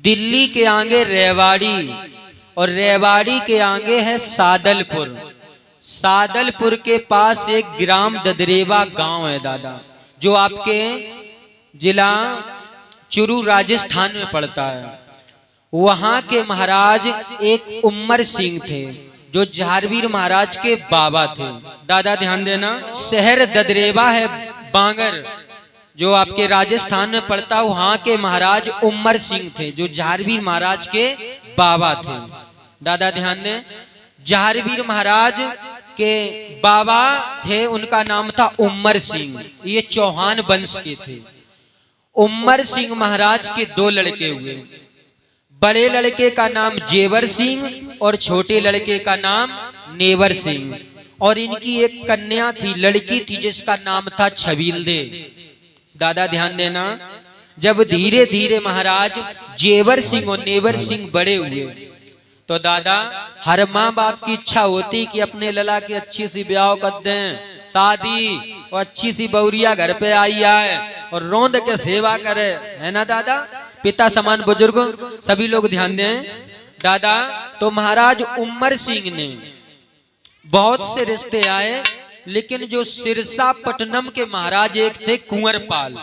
दिल्ली के आगे रेवाड़ी और रेवाड़ी के आगे है सादलपुर। सादलपुर के पास एक ग्राम ददरेवा गांव है दादा, जो आपके जिला चुरू राजस्थान में पड़ता है। वहां के महाराज एक उम्मर सिंह थे, जो झारवीर महाराज के बाबा थे। दादा ध्यान देना, शहर ददरेवा है बांगर, जो आपके राजस्थान में पड़ता। वहां के महाराज उम्मर सिंह थे, जो झारवीर महाराज के बाबा थे। दादा ध्यान दें, झारवीर महाराज के बाबा थे, उनका नाम था उम्मर सिंह। ये चौहान वंश के थे। उम्मर सिंह महाराज के दो लड़के हुए। बड़े लड़के का नाम जेवर सिंह और छोटे लड़के का नाम नेवर सिंह। और इनकी एक कन्या थी, लड़की थी, जिसका नाम था छबीलदे। दादा ध्यान देना, जब धीरे धीरे महाराज जेवर सिंह और नेवर सिंह बड़े हुए, तो दादा हर माँ बाप की इच्छा होती कि अपने लला की अच्छी सी ब्याह कर दें, शादी, और अच्छी सी बौरिया घर पे आई आए और रोंद के सेवा करे, है ना दादा। पिता समान बुजुर्ग सभी लोग ध्यान दें दादा। तो महाराज उम्मर सिंह ने बहुत से रिश्ते आए, लेकिन जो सिरसा पटनम के महाराज एक थे कुंवरपाल,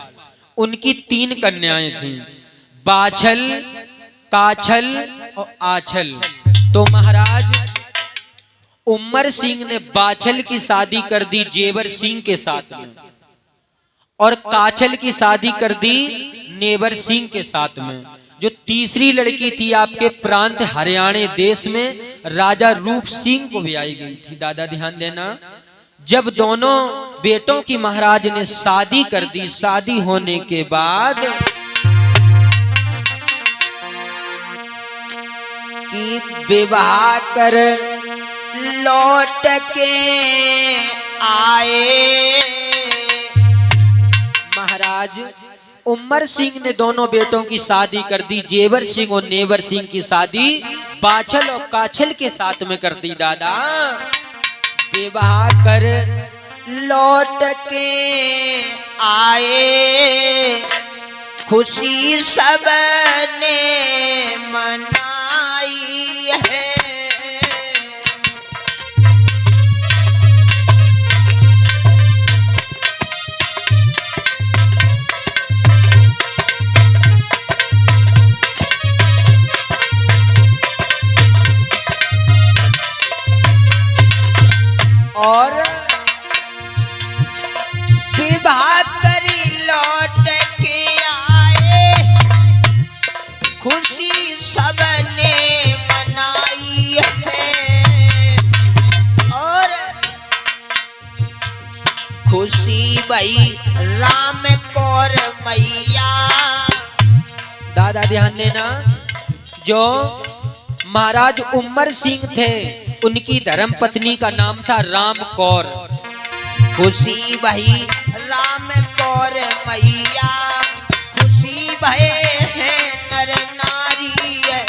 उनकी 3 कन्याएं थीं, बाछल, काछल और आछल। तो महाराज उम्मर सिंह ने बाछल की शादी कर दी जेवर सिंह के साथ में, और काछल की शादी कर दी नेवर सिंह के साथ में। जो तीसरी लड़की थी आपके प्रांत हरियाणा देश में राजा रूप सिंह को ब्याही गई थी। दादा ध्यान देना, जब दोनों बेटों की महाराज ने शादी कर दी, शादी होने के बाद कि विवाह कर लौट के आए महाराज उम्मर सिंह ने दोनों बेटों की शादी कर दी। जेवर सिंह और नेवर सिंह की शादी बाछल और काछल के साथ में कर दी। दादा विवाह कर लौट के आए, खुशी सबने मनाई है। और विवाह करी लौट के आए, खुशी सबने मनाई है। और खुशी भई राम कौर मैया। दादा ध्यान देना, जो महाराज उम्मर सिंह थे, उनकी धर्म पत्नी का नाम था राम कौर। खुशी भई राम कौर मैया, खुशी भये है नर नारी है।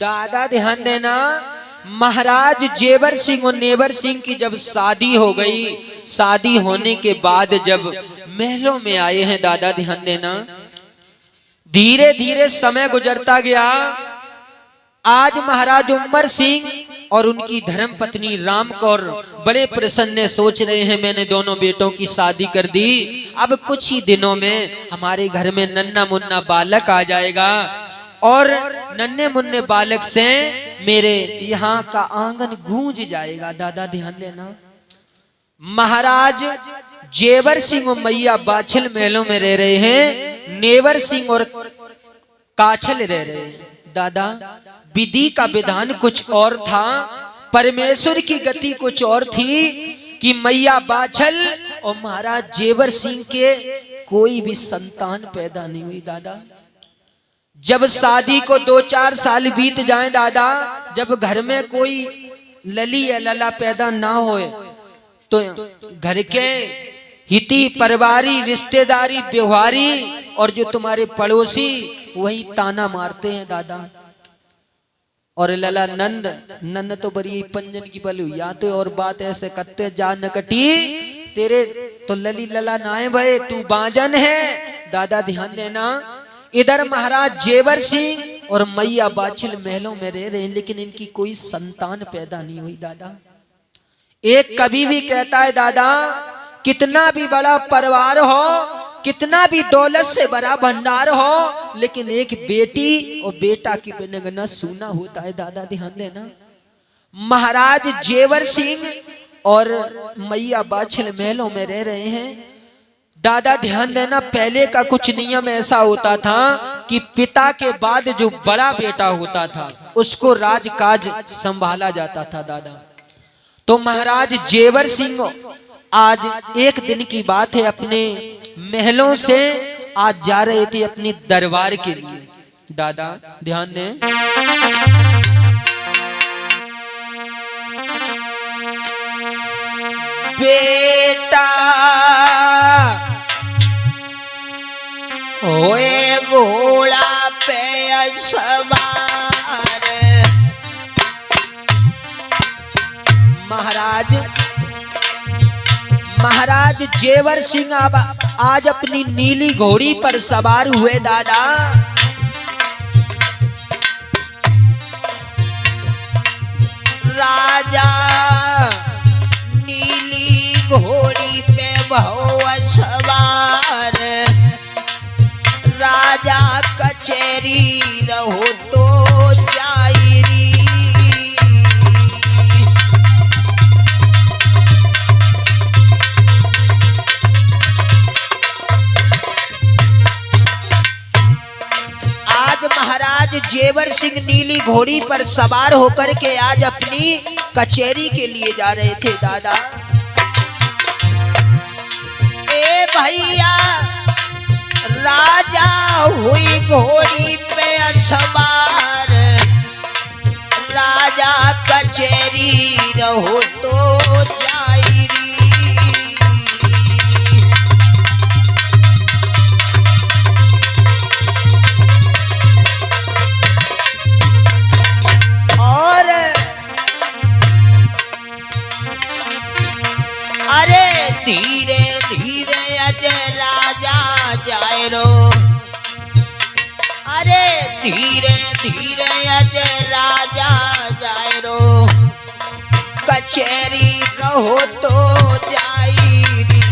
दादा ध्यान देना, महाराज जेवर सिंह और नेवर सिंह की जब शादी हो गई, शादी होने के बाद जब महलों में आए हैं, दादा ध्यान देना, धीरे धीरे समय गुजरता गया। आज महाराज उम्मर सिंह और उनकी धर्म पत्नी राम कौर बड़े प्रसन्न सोच रहे हैं, मैंने दोनों बेटों की शादी कर दी, अब कुछ ही दिनों में हमारे घर में नन्ना मुन्ना बालक आ जाएगा, और नन्हे मुन्ने बालक से मेरे यहाँ का आंगन गूंज जाएगा। दादा ध्यान देना, महाराज जेवर सिंह और मैया बाछल महलों में रह रहे हैं, नेवर सिंह और काछल रह रहे हैं। दादा विधि का विधान कुछ और था, परमेश्वर की गति कुछ और थी कि मैया बाछल और महाराज जेवर सिंह के कोई भी संतान पैदा नहीं हुई। दादा जब शादी को 2-4 साल बीत जाएं दादा, जब घर में कोई लली या लला पैदा ना होए, तो घर के हिती परिवारी रिश्तेदारी व्यवहारी और जो तुम्हारे पड़ोसी वही ताना मारते हैं दादा। और लला नंद नंद तो बड़ी पंजन की बलू या तो और बात ऐसे कत्ते जा न कटी तेरे तो लली लला नाए भय तू बाजन है। दादा ध्यान देना, इधर महाराज जेवर सिंह और मैया बाछिल महलों में रह रहे हैं, लेकिन इनकी कोई संतान पैदा नहीं हुई दादा। एक कवि भी कहता है दादा, कितना भी बड़ा परिवार हो, कितना भी दौलत से बड़ा भंडार हो, लेकिन एक बेटी और बेटा की बिना सूना होता है। दादा ध्यान देना, महाराज जेवर सिंह और मैया बाछिल महलों में रह रहे हैं। दादा ध्यान देना, पहले का कुछ नियम ऐसा होता था कि पिता के बाद जो बड़ा बेटा होता था उसको राजकाज संभाला जाता था दादा। तो महाराज जेवर सिंह आज एक दिन की बात है, अपने महलों से आज जा रहे थे अपनी दरबार के लिए। दादा ध्यान दें, बेटा होए घोड़ा पे सवार। महाराज जेवर सिंह आज अपनी नीली घोड़ी पर सवार हुए दादा। राजा नीली घोड़ी पे बहु सवार, राजा कचेरी रहो तो जायरी। आज महाराज जेवर सिंह नीली घोड़ी पर सवार होकर के आज अपनी कचेरी के लिए जा रहे थे दादा। ए भैया, राजा हुई घोड़ी पे सवार, राजा कचेरी रहो तो जायरी। और अरे धीरे धीरे अजय राजा जाए रो, अरे धीरे धीरे अजय राजा जाए रो, कचेरी रहो तो जायरी।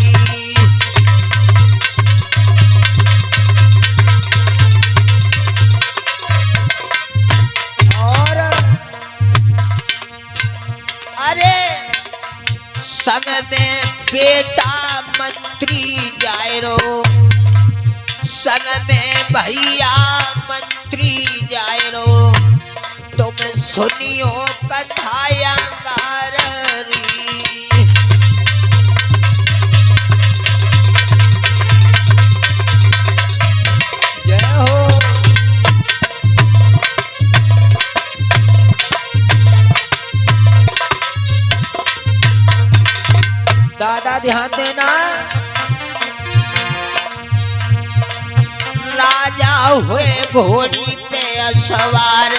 और अरे संग में बेटा मंत्री जाए रो, संग में भैया मंत्री जाए रो, तुम सुनियो कथाया गारी। जय हो। दादा ध्यान देना, राजा हुए घोड़ी पे सवार,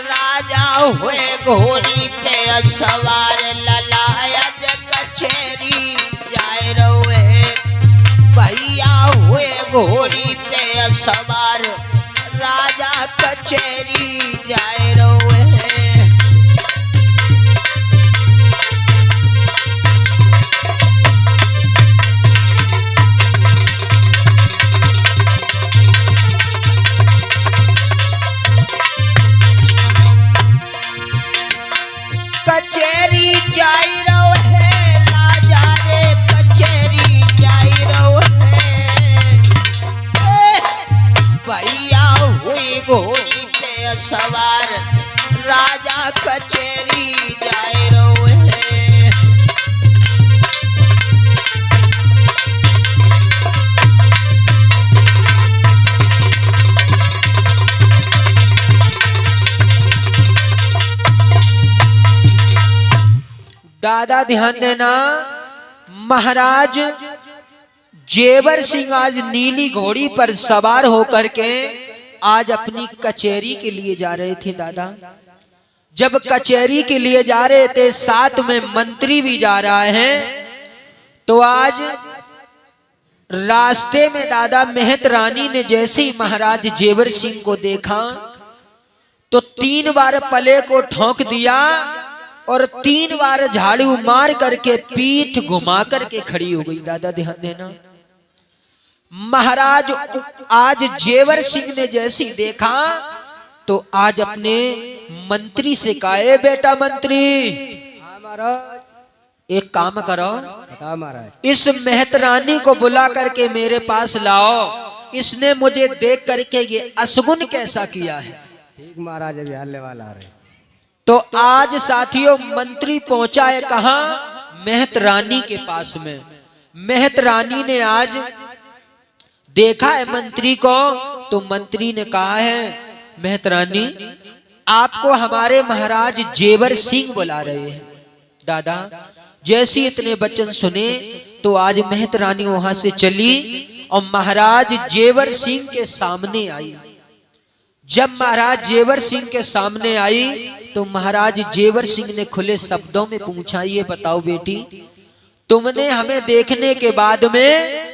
राजा हुए घोड़ी पे सवार, ललाया कचेरी जाए रोए। भैया हुए घोड़ी पे सवार, राजा कचेरी जाए रोए। कचेरी जाई रहो है, राजा रे कचेरी जाई रहो है। भैया हुई घोड़ी पे सवार, राजा कचेरी जाए रहो है। दादा ध्यान देना, महाराज जेवर सिंह आज नीली घोड़ी पर सवार होकर के आज अपनी कचहरी के लिए जा रहे थे दादा। जब कचहरी के लिए जा रहे थे, साथ में मंत्री भी जा रहा है, तो आज रास्ते में दादा मेहत रानी ने जैसे ही महाराज जेवर सिंह को देखा तो 3 बार पले को ठोक दिया और 3 बार झाड़ू मार करके पीठ घुमा करके खड़ी हो गई। दादा ध्यान देना, महाराज आज जेवर सिंह ने जैसी देखा तो आज अपने मंत्री से कहा, बेटा मंत्री एक काम करो, इस मेहत रानी को बुला करके मेरे पास लाओ, इसने मुझे देख करके ये असगुन कैसा किया है। ठीक महाराज, अभी हल्ले वाला आ रहे। तो आज साथियों मंत्री पहुंचा है कहां? मेहत रानी के पास में। मेहत रानी ने आज देखा है मंत्री को, तो मंत्री ने कहा है, मेहत रानी आपको हमारे महाराज जेवर सिंह बुला रहे हैं। दादा जैसे इतने वचन सुने तो आज मेहत रानी वहां से चली और महाराज जेवर सिंह के सामने आई। जब महाराज जेवर सिंह के सामने आई तो महाराज जेवर सिंह ने खुले शब्दों में पूछा, ये बताओ बेटी, तुमने हमें देखने के बाद में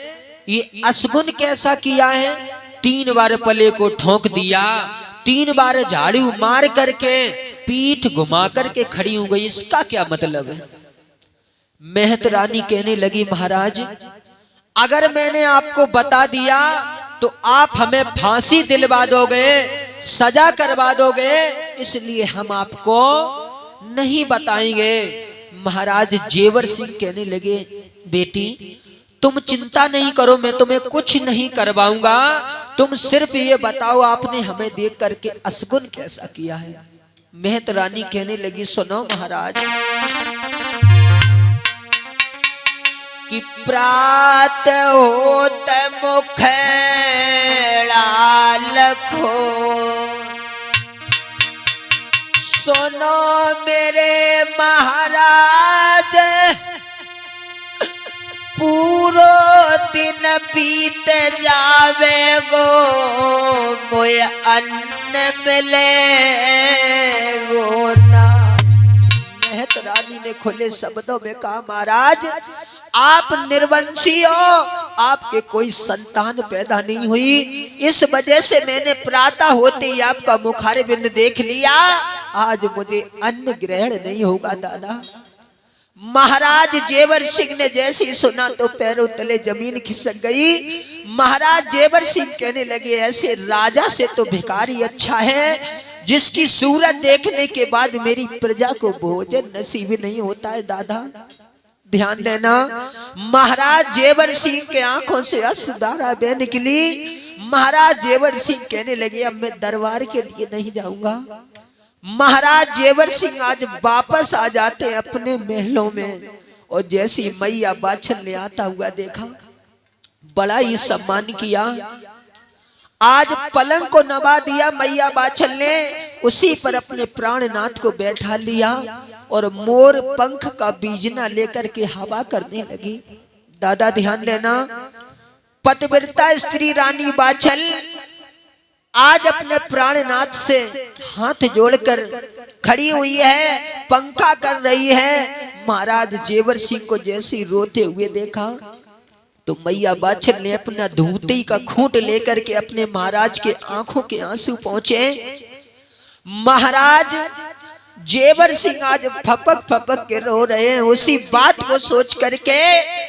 ये असगुन कैसा किया है? 3 बार पले को ठोक दिया, 3 बार झाड़ू मार करके पीठ घुमा करके खड़ी हो गई, इसका क्या मतलब है? मेहत रानी कहने लगी, महाराज अगर मैंने आपको बता दिया तो आप हमें फांसी दिलवा दोगे, सजा करवा दोगे, इसलिए हम आपको नहीं बताएंगे। महाराज जेवर सिंह कहने लगे, बेटी तुम चिंता नहीं करो, मैं तुम्हें कुछ नहीं करवाऊंगा, तुम सिर्फ ये बताओ आपने हमें देख करके असगुन कैसा किया है। मेहत रानी कहने लगी, सुनो महाराज कि प्रात होत मुख लखो, सुनो मेरे महाराज पूरो दिन बीत जावे गो, मोय अन्न मिले गो ना। मेहत रानी ने खुले शब्दों में कहा, महाराज आप निर्वंशी हो, आपके कोई संतान पैदा नहीं हुई, इस वजह से मैंने प्रातः होते ही आपका मुखारबिंद देख लिया, आज मुझे अन्न ग्रहण नहीं होगा। दादा महाराज जेवर सिंह ने जैसे ही सुना तो पैरों तले जमीन खिसक गई। महाराज जेवर सिंह कहने लगे, ऐसे राजा से तो भिखारी अच्छा है, जिसकी सूरत देखने के बाद मेरी प्रजा को भोजन नसीब नहीं होता है। दादा ध्यान देना, महाराज जेवर सिंह के आंखों से अश्रुधारा बह निकली। महाराज जेवर सिंह कहने लगे, अब मैं दरबार के लिए नहीं जाऊंगा। महाराज जेवर सिंह आज वापस आ जाते अपने महलों में, और जैसी मैया बाछल ने आता हुआ देखा, बड़ा ही सम्मान किया। आज पलंग को नवा दिया मैया बाछल ने, उसी पर अपने प्राणनाथ को बैठा लिया और मोर पंख का बीजना लेकर के हवा करने लगी। दादा ध्यान देना, पतिव्रता स्त्री रानी बाछल आज अपने प्राणनाथ से हाथ जोड़कर खड़ी हुई है, पंखा कर रही है। महाराज जेवर सिंह को जैसे रोते हुए देखा तो मैया बाछल ने अपना धूती का खूंट लेकर के अपने महाराज के आंखों के आंसू पहुंचे। महाराज जेवर सिंह आज फपक फपक के रो रहे हैं। उसी बात को सोच करके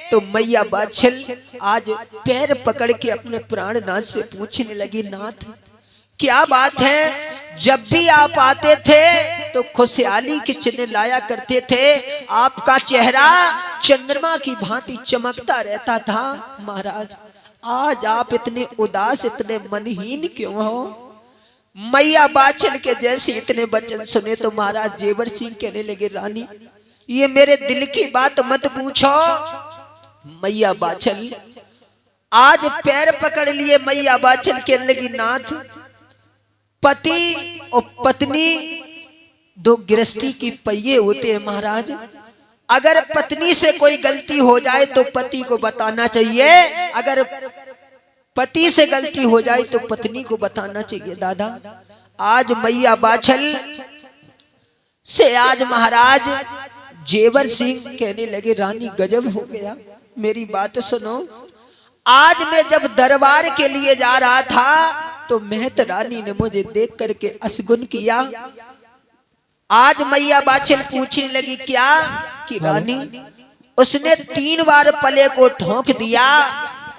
तो मैया बाछल आज पैर पकड़ के अपने प्राणनाथ से पूछने लगी, नाथ क्या बात है, जब भी आप आते थे तो खुशहाली के चिन्ह लाया करते थे, आपका चेहरा चंद्रमा की भांति चमकता रहता था। महाराज आज आप इतने उदास, इतने मनहीन क्यों हो? मैया बाछल के जैसे इतने वचन सुने तो महाराज जेवर सिंह कहने लगे, रानी ये मेरे दिल की बात मत पूछो। मैया बाछल आज पैर पकड़ लिए मैया बाछल कहने लगी, नाथ पति और पत्नी दो गृहस्थी की पहिए होते हैं महाराज। अगर पत्नी से कोई गलती हो जाए तो पति को बताना चाहिए, अगर पति से गलती हो जाए तो पत्नी को बताना चाहिए। दादा आज मैया बाछल से आज महाराज जेवर सिंह कहने लगे, रानी गजब हो गया, मेरी बात सुनो। आज मैं जब दरबार के लिए जा रहा था तो महत रानी ने मुझे देख करके असगुन किया। आज मैया बाछल पूछने लगी क्या कि रानी उसने 3 बार पले को ठोक दिया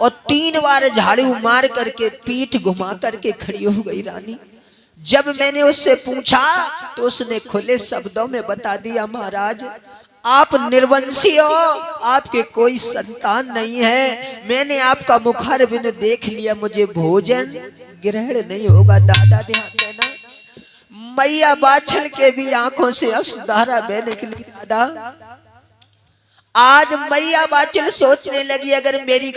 और 3 बार झाड़ू मार करके पीठ घुमा करके खड़ी हो गई रानी। जब मैंने उससे पूछा तो उसने खुले शब्दों में बता दिया, महाराज आप निर्वंशी हो, आपके कोई संतान नहीं है, मैंने आपका मुखारबिंद देख लिया, मुझे भोजन ग्रहण नहीं होगा। दादा ध्यान देना, मैया बाछल के भी आंखों से अश्रुधारा बहने के लिए। दादा आज मैया बाछल सोचने लगी अगर मेरी